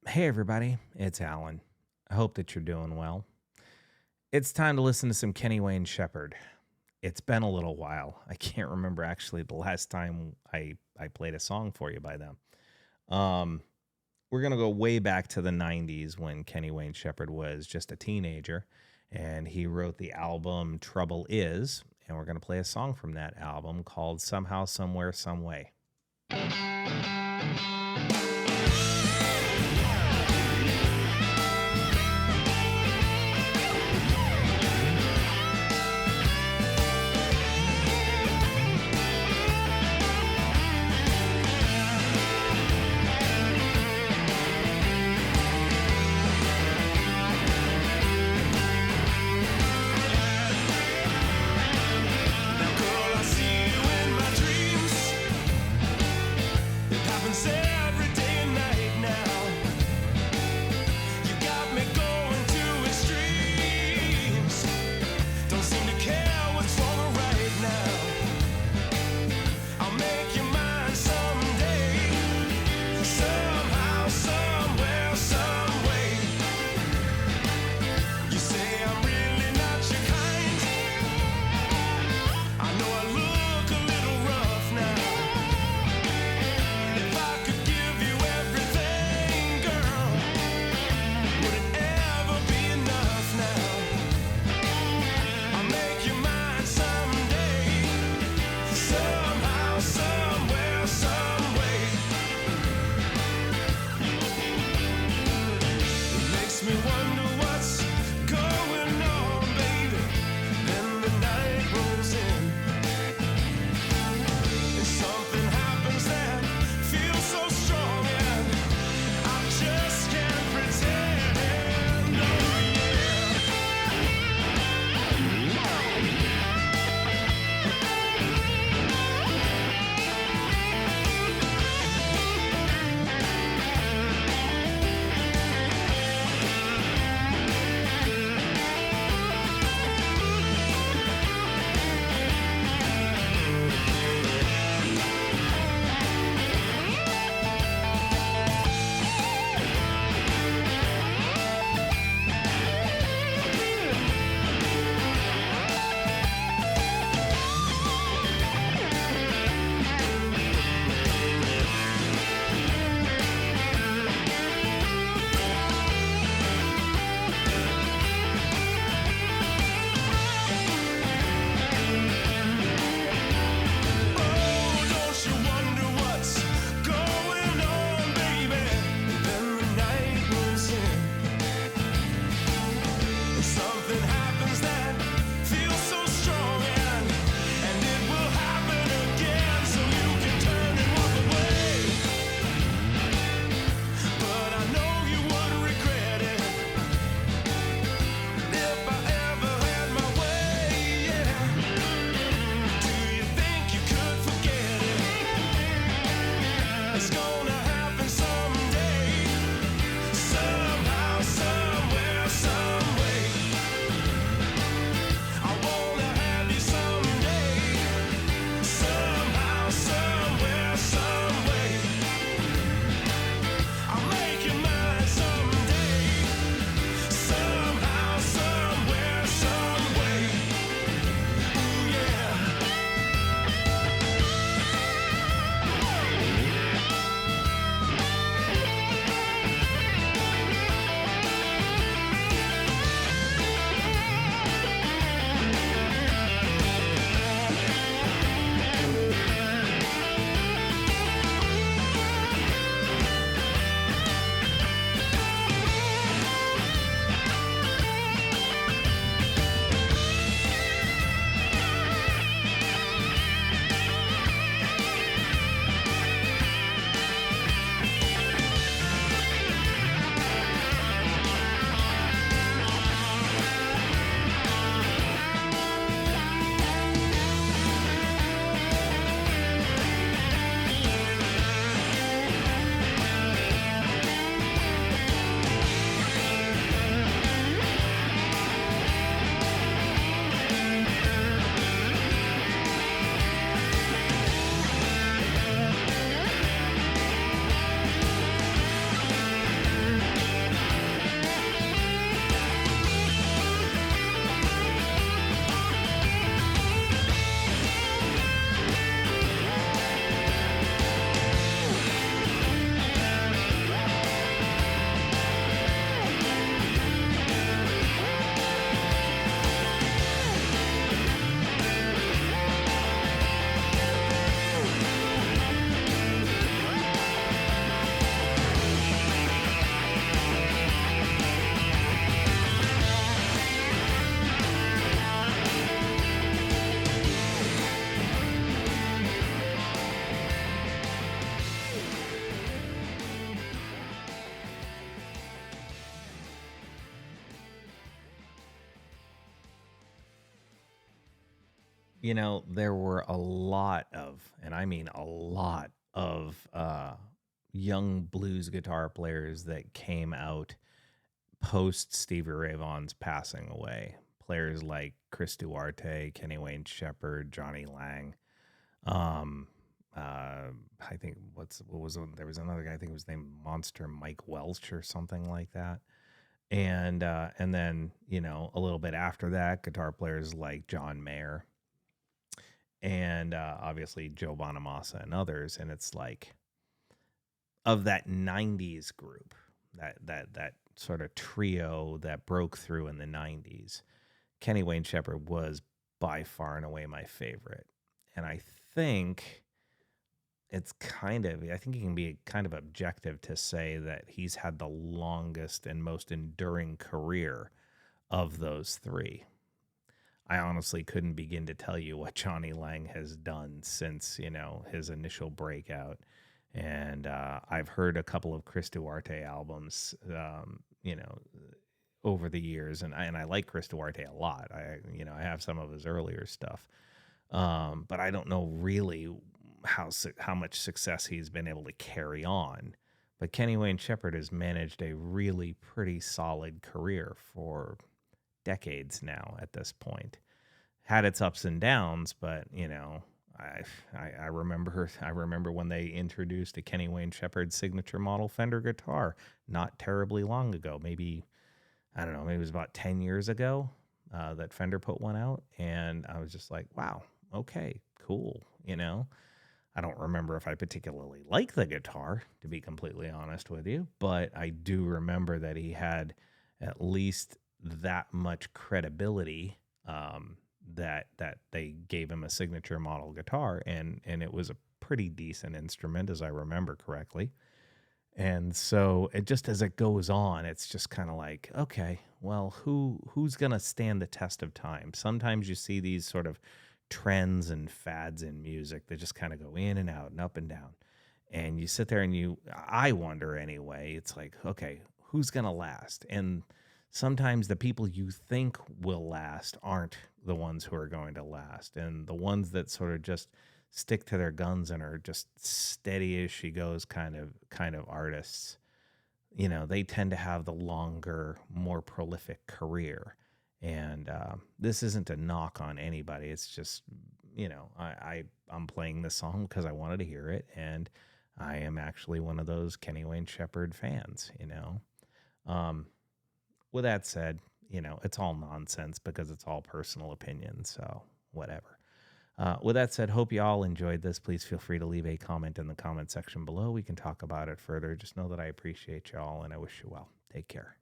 Hey, everybody, it's Alan. I hope that you're doing well. It's time to listen to some Kenny Wayne Shepherd. It's been a little while. I can't remember actually the last time I played a song for you by them. We're going to go way back to the 90s when Kenny Wayne Shepherd was just a teenager, and he wrote the album Trouble Is, and we're going to play a song from that album called Somehow, Somewhere, Someway. Every day There were a lot of, and I mean a lot of, young blues guitar players that came out post Stevie Ray Vaughan's passing away. Players like Chris Duarte, Kenny Wayne Shepherd, Johnny Lang. Um, I think there was another guy. I think it was named Monster Mike Welch or something like that. And then a little bit after that, guitar players like John Mayer and obviously Joe Bonamassa and others. And it's like of that '90s group, that sort of trio that broke through in the '90s. Kenny Wayne Shepherd was by far and away my favorite, and I think I think it can be kind of objective to say that he's had the longest and most enduring career of those three. I honestly couldn't begin to tell you what Johnny Lang has done since, his initial breakout. And I've heard a couple of Chris Duarte albums, over the years, and I like Chris Duarte a lot. I have some of his earlier stuff, but I don't know really how much success he's been able to carry on. But Kenny Wayne Shepherd has managed a really pretty solid career for decades now at this point. Had its ups and downs, but I remember when they introduced a Kenny Wayne Shepherd signature model Fender guitar not terribly long ago. Maybe I don't know, maybe it was about 10 years ago that Fender put one out, and I was just like, wow, okay, cool. I don't remember if I particularly like the guitar, to be completely honest with you, but I do remember that he had at least that much credibility, that they gave him a signature model guitar, and it was a pretty decent instrument, as I remember correctly. And so it just, as it goes on, it's just kind of like, okay, well, who's gonna stand the test of time? Sometimes you see these sort of trends and fads in music that just kind of go in and out and up and down. And you sit there and I wonder anyway, it's like, okay, who's going to last? And sometimes the people you think will last aren't the ones who are going to last. And the ones that sort of just stick to their guns and are just steady as she goes kind of artists, they tend to have the longer, more prolific career. And this isn't a knock on anybody. It's just, I'm playing this song because I wanted to hear it, and I am actually one of those Kenny Wayne Shepherd fans. With that said, it's all nonsense because it's all personal opinion. So whatever. With that said, hope you all enjoyed this. Please feel free to leave a comment in the comment section below. We can talk about it further. Just know that I appreciate y'all and I wish you well. Take care.